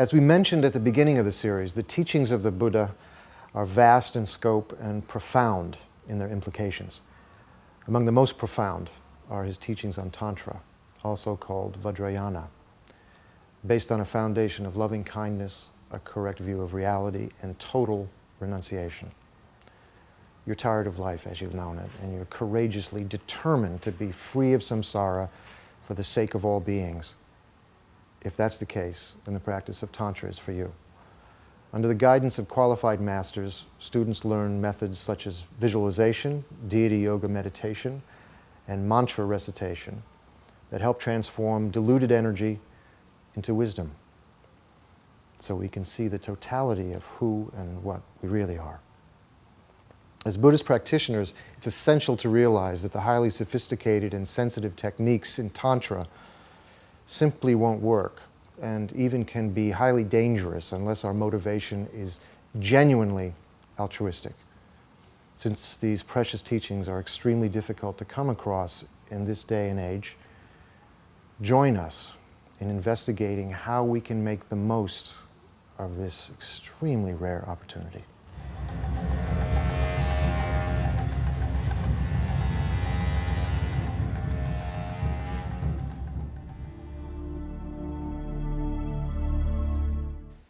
As we mentioned at the beginning of the series, the teachings of the Buddha are vast in scope and profound in their implications. Among the most profound are his teachings on Tantra, also called Vajrayana, based on a foundation of loving kindness, a correct view of reality, and total renunciation. You're tired of life as you've known it, and you're courageously determined to be free of samsara for the sake of all beings. If that's the case, then the practice of Tantra is for you. Under the guidance of qualified masters, students learn methods such as visualization, deity yoga meditation, and mantra recitation that help transform diluted energy into wisdom, so we can see the totality of who and what we really are. As Buddhist practitioners, it's essential to realize that the highly sophisticated and sensitive techniques in Tantra simply won't work, and even can be highly dangerous unless our motivation is genuinely altruistic. Since these precious teachings are extremely difficult to come across in this day and age, join us in investigating how we can make the most of this extremely rare opportunity.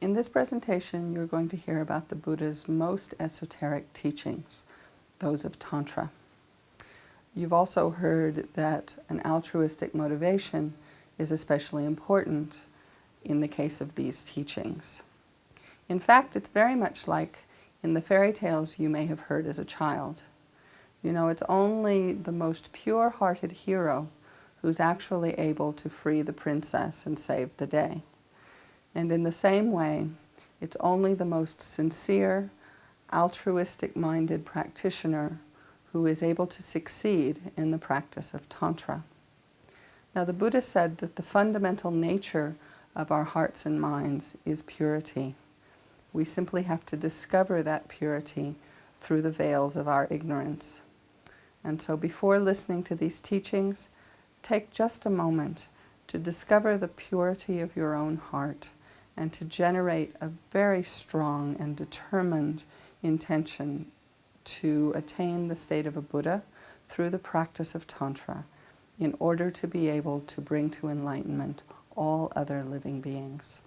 In this presentation, you're going to hear about the Buddha's most esoteric teachings, those of Tantra. You've also heard that an altruistic motivation is especially important in the case of these teachings. In fact, it's very much like in the fairy tales you may have heard as a child. You know, it's only the most pure-hearted hero who's actually able to free the princess and save the day. And in the same way, it's only the most sincere, altruistic-minded practitioner who is able to succeed in the practice of Tantra. Now, the Buddha said that the fundamental nature of our hearts and minds is purity. We simply have to discover that purity through the veils of our ignorance. And so before listening to these teachings, take just a moment to discover the purity of your own heart and to generate a very strong and determined intention to attain the state of a Buddha through the practice of Tantra in order to be able to bring to enlightenment all other living beings.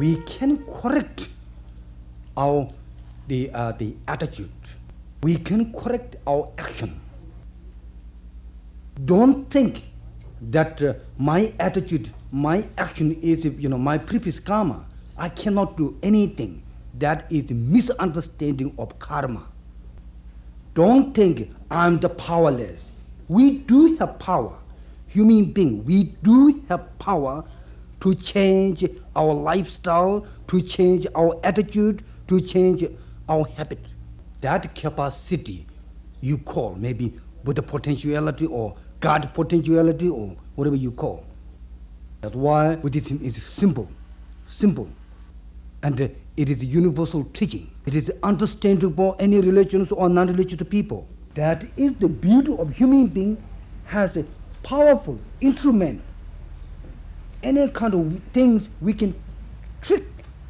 We can correct the attitude. We can correct our action. Don't think that my attitude, my action is, my previous karma. I cannot do anything. That is misunderstanding of karma. Don't think I'm the powerless. We do have power. Human being, we do have power to change our lifestyle, to change our attitude, to change our habit. That capacity you call maybe Buddha potentiality or God potentiality or whatever you call. That's why Buddhism is simple, and it is universal teaching. It is understandable any religions or non-religious people. That is the beauty of human being has a powerful instrument. Any kind of things we can trick,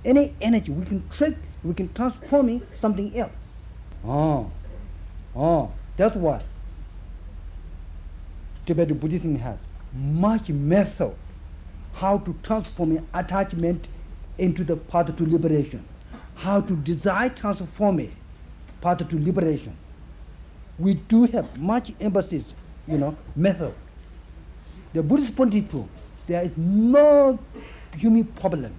any energy we can trick, we can transform it something else. That's why Tibetan Buddhism has much method how to transform attachment into the path to liberation, how to desire transform it, path to liberation. We do have much emphasis, method. The Buddhist point of view, there is no human problem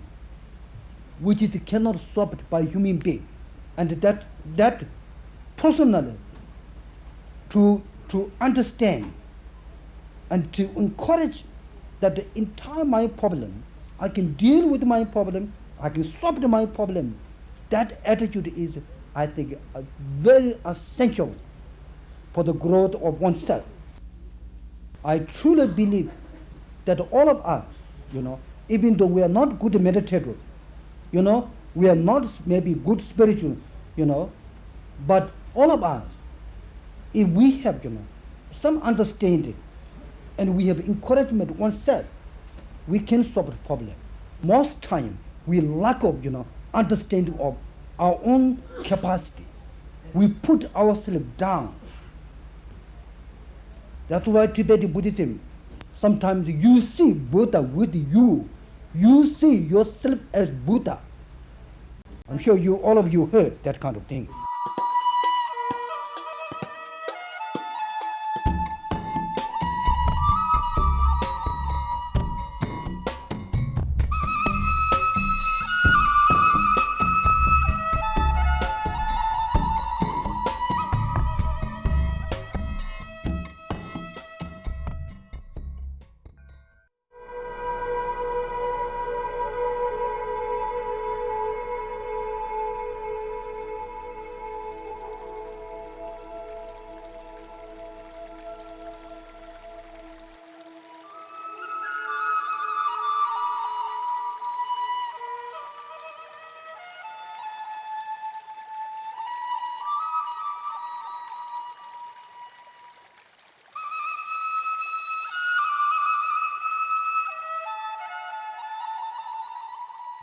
which is cannot solved by human being. and that personally to understand and to encourage that the entire my problem, I can deal with my problem, I can solve my problem. That attitude is, I think, very essential for the growth of oneself. I truly believe that all of us, even though we are not good meditators, we are not maybe good spiritual, but all of us, if we have, some understanding and we have encouragement oneself, we can solve the problem. Most time, we lack of, understanding of our own capacity. We put ourselves down. That's why Tibetan Buddhism, sometimes you see Buddha with you. You see yourself as Buddha. I'm sure all of you heard that kind of thing.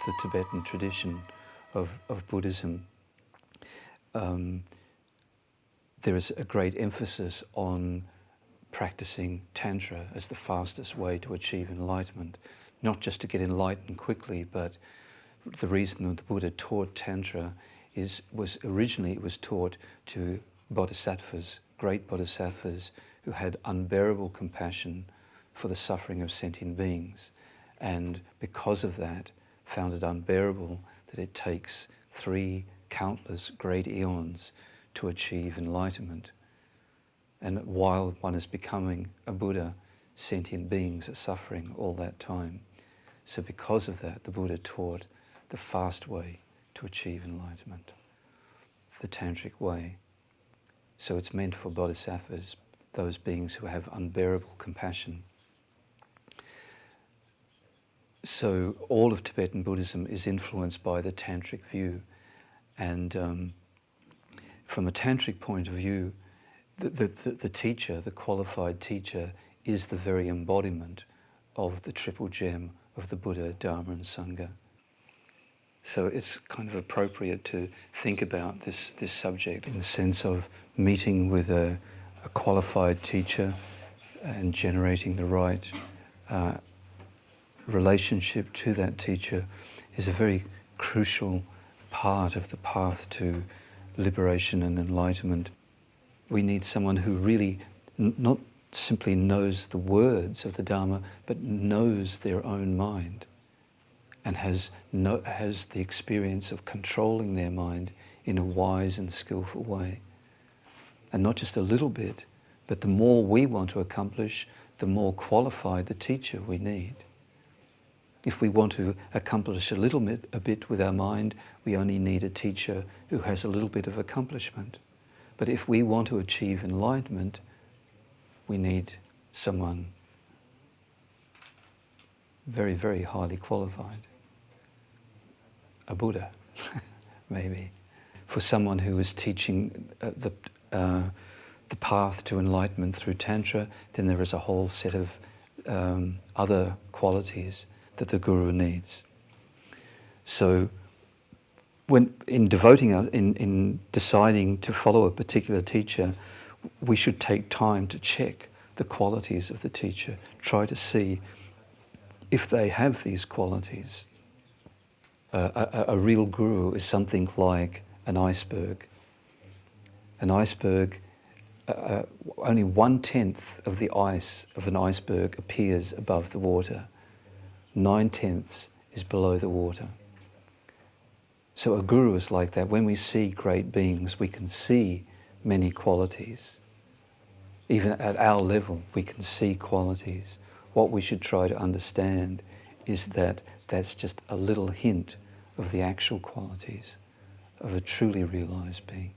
The Tibetan tradition of Buddhism, there is a great emphasis on practicing Tantra as the fastest way to achieve enlightenment. Not just to get enlightened quickly, but the reason that the Buddha taught Tantra was originally it was taught to bodhisattvas, great bodhisattvas who had unbearable compassion for the suffering of sentient beings. And because of that, found it unbearable that it takes 3 countless great eons to achieve enlightenment. And while one is becoming a Buddha, sentient beings are suffering all that time. So because of that, the Buddha taught the fast way to achieve enlightenment, the tantric way. So it's meant for bodhisattvas, those beings who have unbearable compassion. So all of Tibetan Buddhism is influenced by the tantric view. And from a tantric point of view, the teacher, the qualified teacher, is the very embodiment of the triple gem of the Buddha, Dharma and Sangha. So it's kind of appropriate to think about this subject in the sense of meeting with a qualified teacher and generating the right relationship to that teacher is a very crucial part of the path to liberation and enlightenment. We need someone who really not simply knows the words of the Dharma, but knows their own mind and has the experience of controlling their mind in a wise and skillful way. And not just a little bit, but the more we want to accomplish, the more qualified the teacher we need. If we want to accomplish a bit with our mind, we only need a teacher who has a little bit of accomplishment. But if we want to achieve enlightenment, we need someone very, very highly qualified. A Buddha, maybe. For someone who is teaching the path to enlightenment through Tantra, then there is a whole set of other qualities that the Guru needs. So when in deciding to follow a particular teacher, we should take time to check the qualities of the teacher, try to see if they have these qualities. A real guru is something like an iceberg. An iceberg, only 1/10 of the ice of an iceberg appears above the water. 9/10 is below the water. So a guru is like that. When we see great beings, we can see many qualities. Even at our level, we can see qualities. What we should try to understand is that that's just a little hint of the actual qualities of a truly realized being.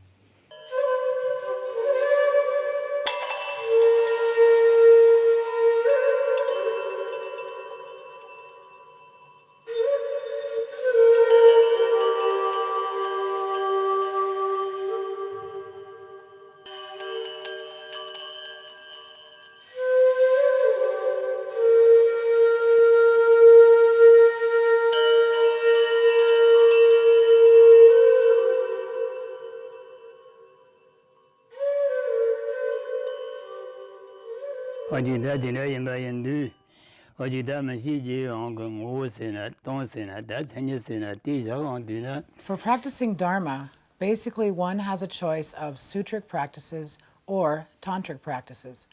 어디다 디나임바인두 어디다 마시지 ongung 오세나 동세나 다 생겼으나 디자gon디나. For practicing Dharma, basically one has a choice of sutric practices or tantric practices.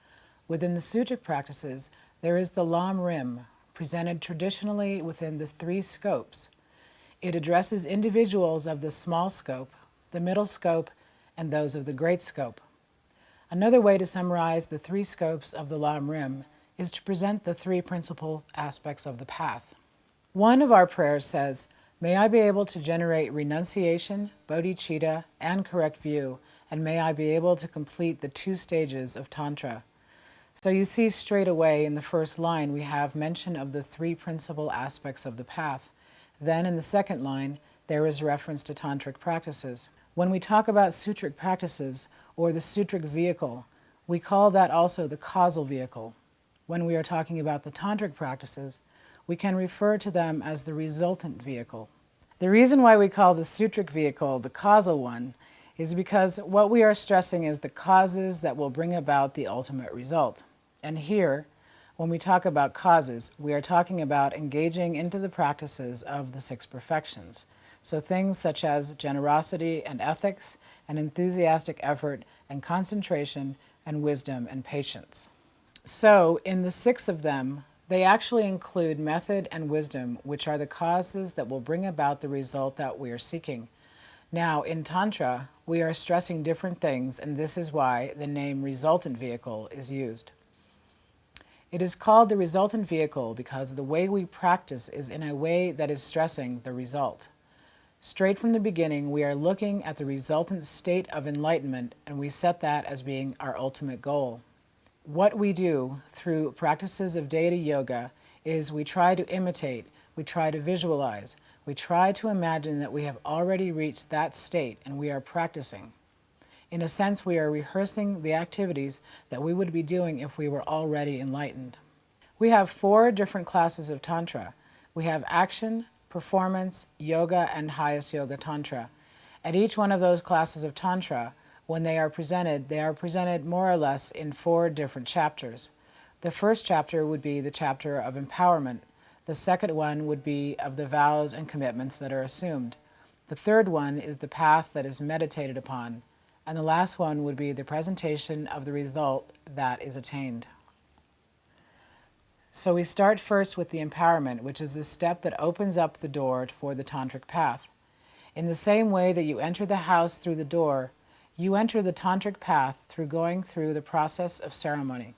Within the sutric practices, there is the Lam Rim, presented traditionally within the three scopes. It addresses individuals of the small scope, the middle scope, and those of the great scope. Another way to summarize the three scopes of the Lam Rim is to present the three principal aspects of the path. One of our prayers says, "May I be able to generate renunciation, bodhicitta, and correct view, and may I be able to complete the 2 stages of Tantra." So you see straight away in the first line we have mention of the 3 principal aspects of the path. Then in the second line, there is reference to tantric practices. When we talk about sutric practices, or the sutric vehicle, we call that also the causal vehicle. When we are talking about the tantric practices, we can refer to them as the resultant vehicle. The reason why we call the sutric vehicle the causal one is because what we are stressing is the causes that will bring about the ultimate result. And here, when we talk about causes, we are talking about engaging into the practices of the 6 perfections. So things such as generosity and ethics, and enthusiastic effort and concentration and wisdom and patience. So in the 6 of them, they actually include method and wisdom, which are the causes that will bring about the result that we are seeking. Now in Tantra, we are stressing different things, and this is why the name resultant vehicle is used. It is called the resultant vehicle because the way we practice is in a way that is stressing the result. Straight from the beginning, we are looking at the resultant state of enlightenment, and we set that as being our ultimate goal. What we do through practices of deity yoga is we try to imitate, we try to visualize, we try to imagine that we have already reached that state and we are practicing. In a sense, we are rehearsing the activities that we would be doing if we were already enlightened. We have 4 different classes of Tantra. We have action, performance, yoga, and highest yoga tantra. At each one of those classes of tantra, when they are presented more or less in 4 different chapters. The first chapter would be the chapter of empowerment. The second one would be of the vows and commitments that are assumed. The third one is the path that is meditated upon. And the last one would be the presentation of the result that is attained. So we start first with the empowerment, which is the step that opens up the door for the tantric path. In the same way that you enter the house through the door, you enter the tantric path through going through the process of ceremony.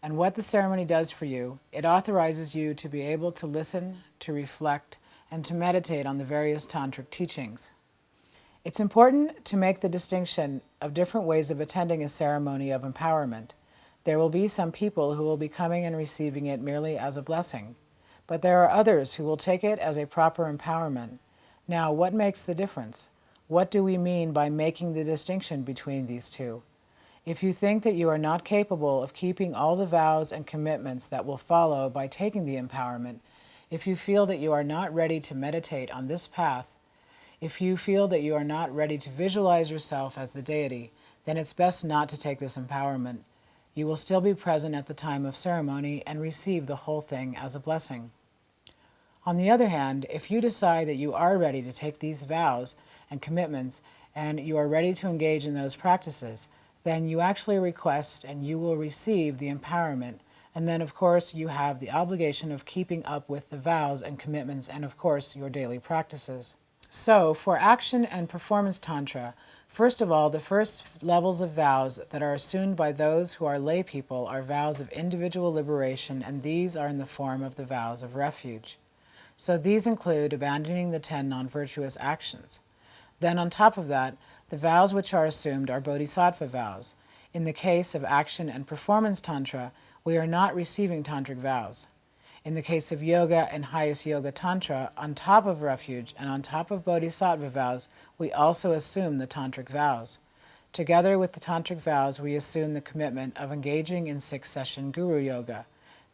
And what the ceremony does for you, it authorizes you to be able to listen, to reflect, and to meditate on the various tantric teachings. It's important to make the distinction of different ways of attending a ceremony of empowerment. There will be some people who will be coming and receiving it merely as a blessing, but there are others who will take it as a proper empowerment. Now, what makes the difference? What do we mean by making the distinction between these two? If you think that you are not capable of keeping all the vows and commitments that will follow by taking the empowerment, if you feel that you are not ready to meditate on this path, if you feel that you are not ready to visualize yourself as the deity, then it's best not to take this empowerment. You will still be present at the time of ceremony and receive the whole thing as a blessing. On the other hand, if you decide that you are ready to take these vows and commitments and you are ready to engage in those practices, then you actually request and you will receive the empowerment. And then, of course, you have the obligation of keeping up with the vows and commitments and, of course, your daily practices. So, for action and performance Tantra, first of all, the first levels of vows that are assumed by those who are lay people are vows of individual liberation, and these are in the form of the vows of refuge. So these include abandoning the 10 non-virtuous actions. Then on top of that, the vows which are assumed are bodhisattva vows. In the case of action and performance Tantra, we are not receiving tantric vows. In the case of yoga and highest yoga tantra, on top of refuge and on top of bodhisattva vows, we also assume the tantric vows. Together with the tantric vows, we assume the commitment of engaging in 6-session guru yoga.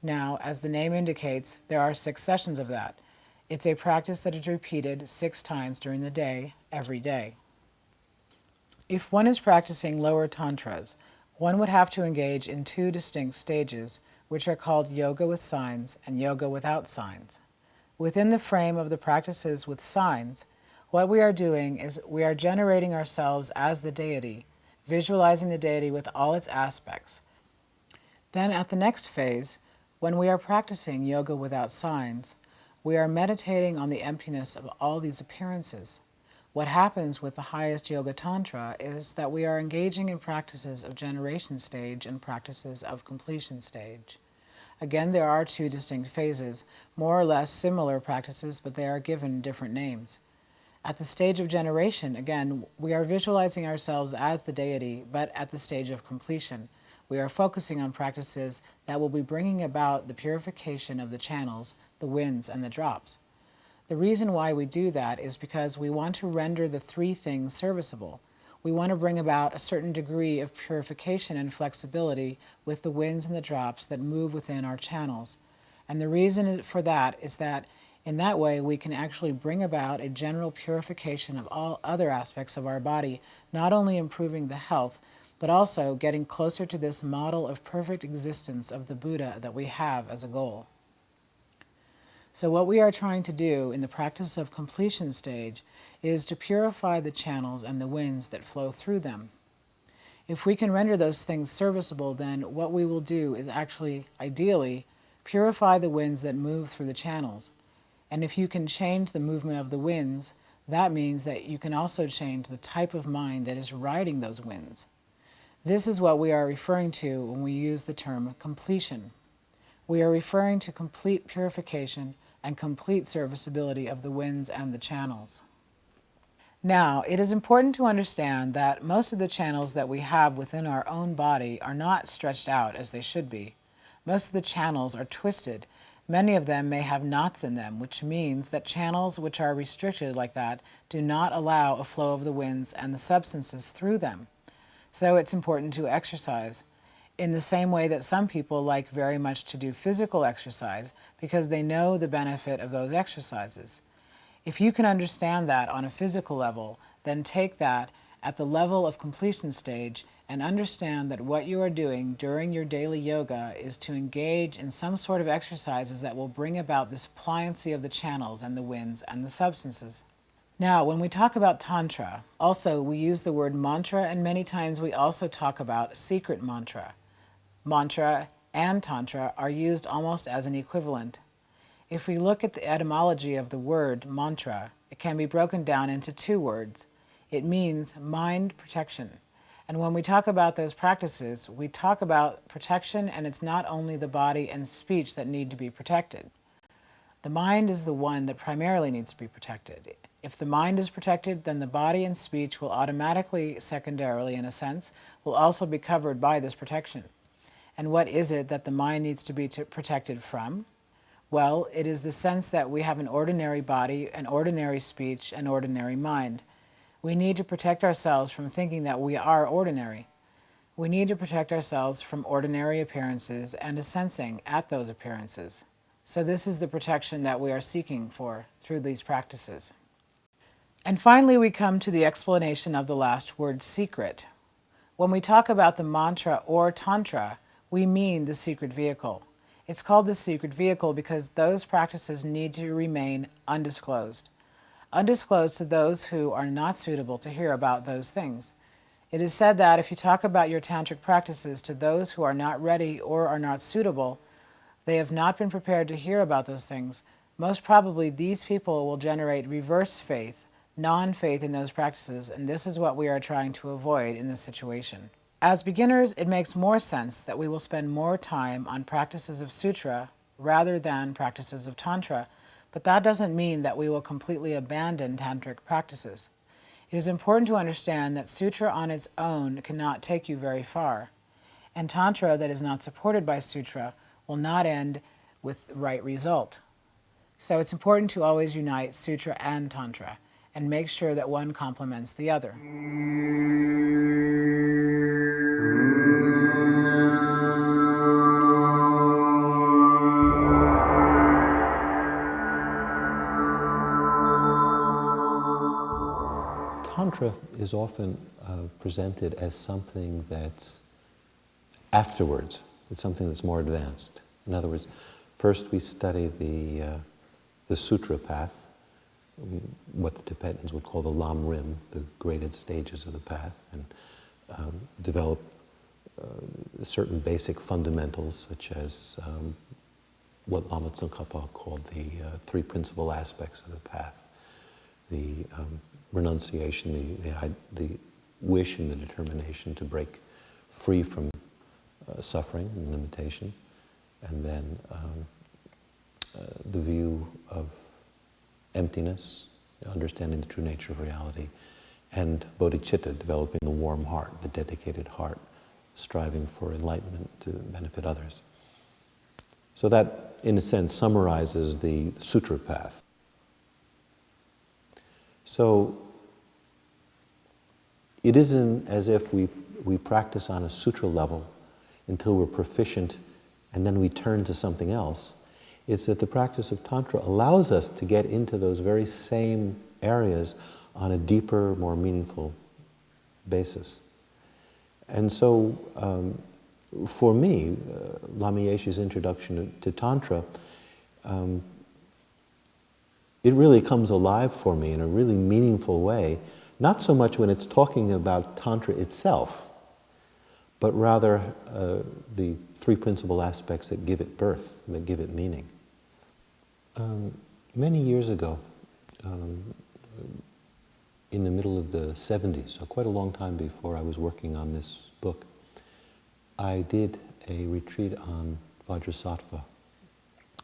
Now, as the name indicates, there are 6 sessions of that. It's a practice that is repeated 6 times during the day, every day. If one is practicing lower tantras, one would have to engage in 2 distinct stages, which are called yoga with signs and yoga without signs. Within the frame of the practices with signs, what we are doing is we are generating ourselves as the deity, visualizing the deity with all its aspects. Then at the next phase, when we are practicing yoga without signs, we are meditating on the emptiness of all these appearances. What happens with the highest yoga tantra is that we are engaging in practices of generation stage and practices of completion stage. Again, there are 2 distinct phases, more or less similar practices, but they are given different names. At the stage of generation, again, we are visualizing ourselves as the deity, but at the stage of completion, we are focusing on practices that will be bringing about the purification of the channels, the winds, and the drops. The reason why we do that is because we want to render the 3 things serviceable. We want to bring about a certain degree of purification and flexibility with the winds and the drops that move within our channels. And the reason for that is that in that way we can actually bring about a general purification of all other aspects of our body, not only improving the health, but also getting closer to this model of perfect existence of the Buddha that we have as a goal. So what we are trying to do in the practice of completion stage is to purify the channels and the winds that flow through them. If we can render those things serviceable, then what we will do is actually, ideally, purify the winds that move through the channels. And if you can change the movement of the winds, that means that you can also change the type of mind that is riding those winds. This is what we are referring to when we use the term completion. We are referring to complete purification and complete serviceability of the winds and the channels. Now, it is important to understand that most of the channels that we have within our own body are not stretched out as they should be. Most of the channels are twisted. Many of them may have knots in them, which means that channels which are restricted like that do not allow a flow of the winds and the substances through them. So it's important to exercise. In the same way that some people like very much to do physical exercise because they know the benefit of those exercises. If you can understand that on a physical level, then take that at the level of completion stage and understand that what you are doing during your daily yoga is to engage in some sort of exercises that will bring about this pliancy of the channels and the winds and the substances. Now, when we talk about Tantra, also we use the word mantra, and many times we also talk about secret mantra. Mantra and Tantra are used almost as an equivalent. If we look at the etymology of the word mantra, it can be broken down into 2 words. It means mind protection. And when we talk about those practices, we talk about protection, and it's not only the body and speech that need to be protected. The mind is the one that primarily needs to be protected. If the mind is protected, then the body and speech will automatically, secondarily in a sense, will also be covered by this protection. And what is it that the mind needs to be protected from? Well, it is the sense that we have an ordinary body, an ordinary speech, an ordinary mind. We need to protect ourselves from thinking that we are ordinary. We need to protect ourselves from ordinary appearances and a sensing at those appearances. So this is the protection that we are seeking for through these practices. And finally, we come to the explanation of the last word, secret. When we talk about the mantra or Tantra, we mean the secret vehicle. It's called the secret vehicle because those practices need to remain undisclosed. Undisclosed to those who are not suitable to hear about those things. It is said that if you talk about your tantric practices to those who are not ready or are not suitable, they have not been prepared to hear about those things, most probably these people will generate reverse faith, non-faith in those practices, and this is what we are trying to avoid in this situation. As beginners, it makes more sense that we will spend more time on practices of sutra rather than practices of tantra, but that doesn't mean that we will completely abandon tantric practices. It is important to understand that sutra on its own cannot take you very far, and tantra that is not supported by sutra will not end with the right result. So it's important to always unite sutra and tantra and make sure that one complements the other. Tantra is often presented as something that's afterwards. It's something that's more advanced. In other words, first we study the sutra path, what the Tibetans would call the lam rim, the graded stages of the path, and develop certain basic fundamentals, such as what Lama Tsongkhapa called the three principal aspects of the path: the renunciation, the wish and the determination to break free from suffering and limitation, and then the view of emptiness, understanding the true nature of reality, and bodhicitta, developing the warm heart, the dedicated heart, striving for enlightenment to benefit others. So that, in a sense, summarizes the sutra path. So it isn't as if we practice on a sutra level until we're proficient and then we turn to something else. It's that the practice of Tantra allows us to get into those very same areas on a deeper, more meaningful basis. And so, for me, Lama Yeshe's introduction to Tantra, it really comes alive for me in a really meaningful way, not so much when it's talking about Tantra itself, but rather the three principal aspects that give it birth, that give it meaning. Many years ago, in the middle of the 70s, so quite a long time before I was working on this book, I did a retreat on Vajrasattva.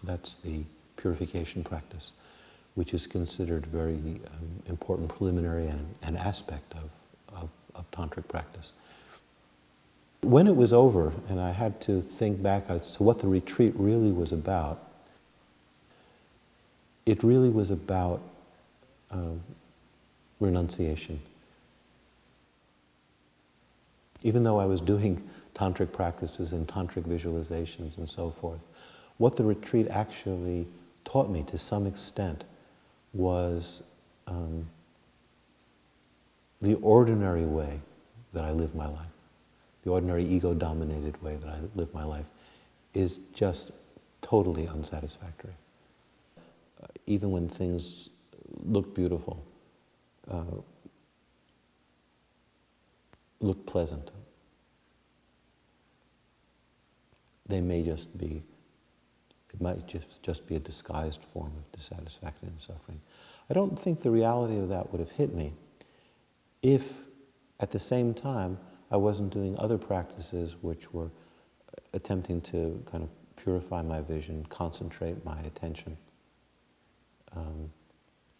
That's the purification practice, which is considered a very important preliminary and aspect of tantric practice. When it was over, and I had to think back as to what the retreat really was about, it really was about renunciation. Even though I was doing tantric practices and tantric visualizations and so forth, what the retreat actually taught me to some extent was the ordinary way that I live my life, the ordinary ego-dominated way that I live my life, is just totally unsatisfactory. Even when things look beautiful, look pleasant, they may just be, it might just be a disguised form of dissatisfaction and suffering. I don't think the reality of that would have hit me if, at the same time, I wasn't doing other practices which were attempting to kind of purify my vision, concentrate my attention,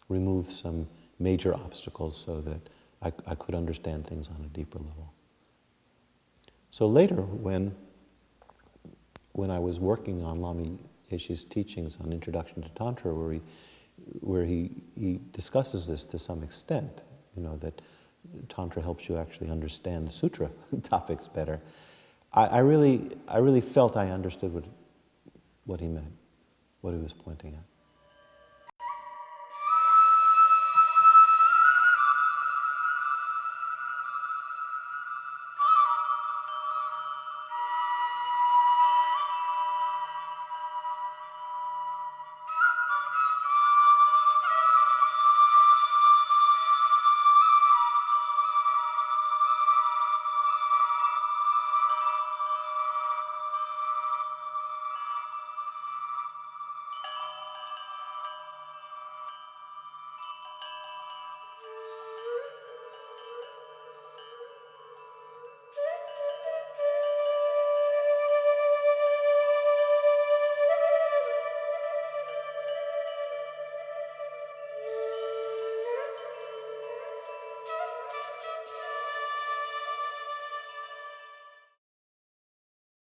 remove some major obstacles so that I could understand things on a deeper level. So later, when I was working on Lama Yeshe's teachings on Introduction to Tantra, where he discusses this to some extent, you know, that Tantra helps you actually understand the sutra topics better, I really felt I understood what he meant, what he was pointing at.